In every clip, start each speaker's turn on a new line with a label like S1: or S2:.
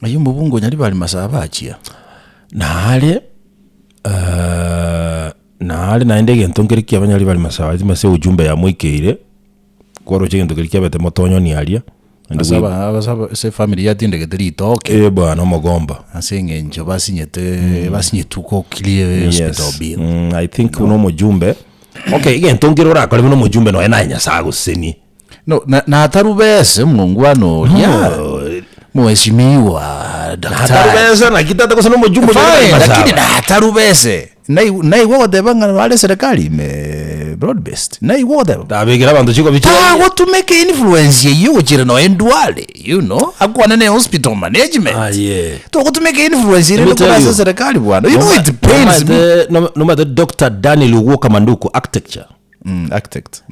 S1: ayo mubungo Nyaribari Masaba achia
S2: nale naende gento ngirikia Nyaribari Masaba zima se ujumbe ya mwikeire kwaro chigento ngirikia bete motonyo ni alia
S1: Masaba se family yatinde getri toke
S2: bwana mgomba
S1: asenge njo basinyetuko clear hospital bill.
S2: I think uno mujumbe okay gento ngirora kale uno mujumbe no enanya sago seni
S1: no na atarubese mungwano ya mheshimiwa
S2: daktari na kitata kwa sababu mjumbe
S1: lakini na atarubese nai wote banga wale serikali me broad based nai wote
S2: tabigira bantu chiko bicho
S1: what to make influence you chira no endwale you know akwa nene hospital management to make influence ile kwa serikali bwana you know it pains me
S2: no matter Dr. Daniel Walker MANDUKU architecture
S1: architect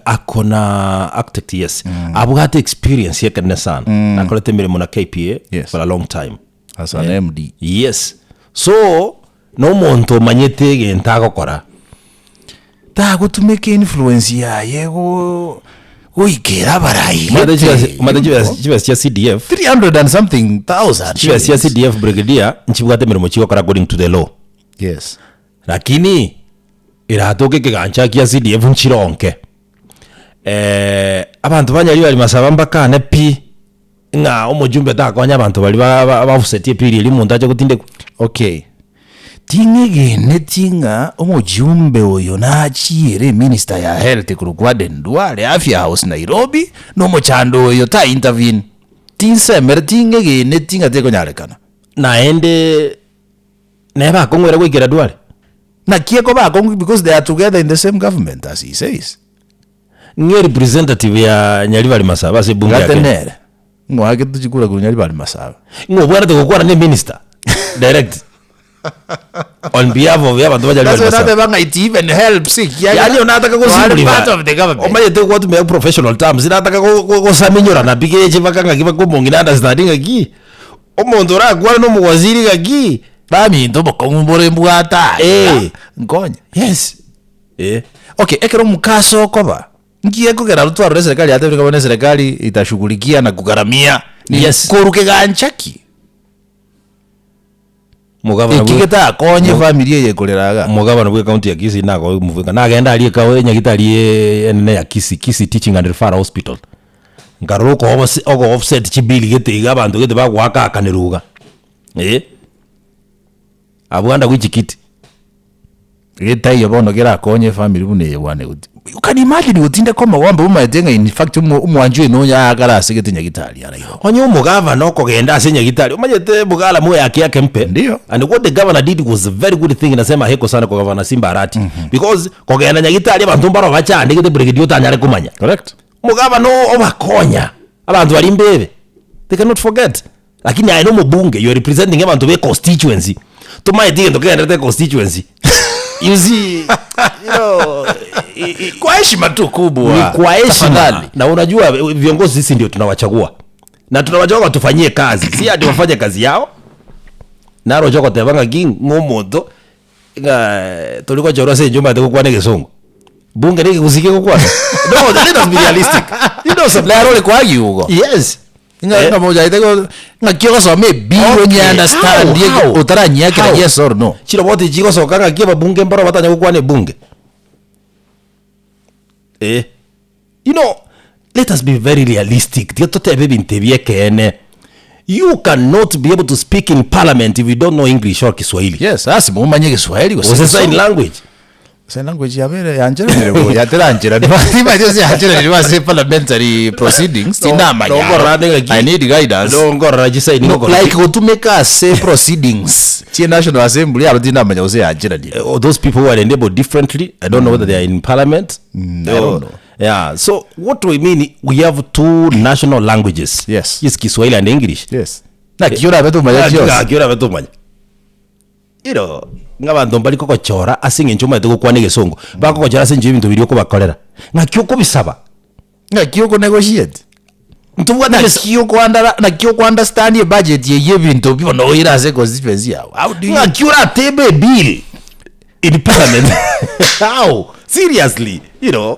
S2: akona architect yes abugate experience yake na sana akolete mirimo na KPA for a long time
S1: as an MD
S2: yes so no muntu manyete genta gukora
S1: ta gutumike influence ya yego ikera barai
S2: chiva cia CDF
S1: 300 and something thousand
S2: chiva cia CDF brigadier nchibugate mirimo chigokora according to the law
S1: yes
S2: lakini iratoke kigancha kia CDF nchironke abantu Nyaribari Masaba mbakane pi nga umujumbe takonya abantu bali bafusetie pili ili muntu aje gutinde
S1: okay tingege tinga umujumbe oyo nachire minister ya health kurugwade ndwale afya house Nairobi no mochando oyo ta intervene tinsemer tingege tinga teko nyarekana
S2: naende neba kongwera gwikira ndwale
S1: na kieko ba kongu because they are together in the same government as he says
S2: nge representative ya Nyaribari Masaba se bunge yake
S1: gatenere ngwake tuchikura ku Nyaribari Masaba
S2: ngobwara tukukora ne minister direct on behalf of abantu Nyaribari Masaba
S1: that's banga it even helps
S2: yani unataka kusimplify omaye te what make professional terms inataka kusaminyora na bige bakanga kiba kumongi na understanding aki omuntu rakwa no muwaziri gaki
S1: bami ndobo kongumbore mbwata ngonya
S2: yes
S1: okay ekero mukaso koba ngiye kugera rutwaro serikali ate bikabone serikali itashughulikia na kugaramia
S2: yes
S1: kuruke ganchaki
S2: mugabana
S1: ikigeta konye family ye koleraga
S2: mugabana bwe county ya KISII nako muvika nagenda ali kawe nyagitali ene ya KISII Teaching and Referral Hospital ngaruko ogo offset chibili gete abantu gete bagwaka akaniruga abwanda kwichikiti
S1: geta yobono gera konye family bune wane you can imagine utinde koma wamba umadenga in fact umwanjwe no ya garase gete nyagitali ara yo
S2: onye umugava noko genda asenya gitali umanyete bugala mu yake mpe
S1: ndio
S2: and what the governor did was a very good thing nasema heko sana kwa governor Simba Arati because kogenda nyagitali abantu mbaro bachande gete brigadier utanyare kumanya
S1: correct
S2: mugava no obakonya abantu bali mbebe they cannot forget lakini I know mubunge you are representing abantu be constituency tumaye ndo kenda constituency you see you know
S1: kwa heshima tu kubwa
S2: ni kwa heshima na unajua viongozi sisi ndio tunawachagua na tunawachagua tufanyie kazi si hadi wafanye kazi yao na rojo kwa tebanga king ngomoto tulikuwa chora sasa njomba kwa nege songo bunge nige kusike kwa no let us be realistic you know some role kwa yugo yes
S1: nga moja itego nga kiko so me be when you understand yego utaranya yake yes or no
S2: chiro bote chiko so kanga kiba bunge mbaro batanya kwa ne bunge you know let us be very realistic tiotote baby ntebie kene you cannot be able to speak in parliament if you don't know English or Kiswahili
S1: yes asi mumanye Kiswahili
S2: kwa sign language
S1: sign language yabere yanjera nirego yateranjera niba yose yanjera niba se parliamentary proceedings tinamanya I need guidance
S2: ngora jisaini ngora
S1: like utumeka say proceedings ti national assembly abatinamanya ose yanjera ni
S2: those people who are enabled differently I don't know whether they are in parliament
S1: I don't know
S2: yeah so what we mean we have two national languages
S1: yes
S2: Kiswahili and English
S1: yes na kiora betu manya
S2: kiora betu manya iro ngabantu mbali koko chora asinge nchuma yete kwa nege songo bako chora sinje ibintu biri ko bakorera ngakyo bisaba
S1: ngakyo ko negotiate ntuwa na kyo ko andara na kyo ko understand your budget ye bintu bibo no ira se constituency yao how do you
S2: ngakyo tebe bill in parliament how seriously you know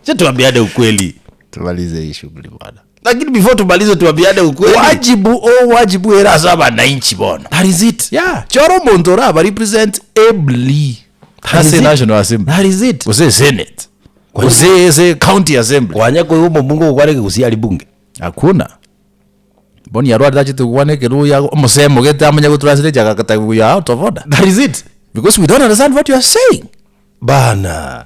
S2: chetu ambiade ukweli
S1: tumalize hii shughuli bwana
S2: lakini before tumalize tuambiane ukweli.
S1: Wajibu era za wananchi bona.
S2: That is it.
S1: Yeah, choro muntu ora represent ably. That's the National Assembly.
S2: That is it.
S1: Ose Senate. Ose County Assembly.
S2: Wanyako yumo mungu kwareke kusiali bunge.
S1: Hakuna. Boni yarwa dachi tukwaneke ruya omusemo gete amanya gutranslate akakata ya out of order.
S2: That is it.
S1: Because we don't understand what you are saying.
S2: Bana.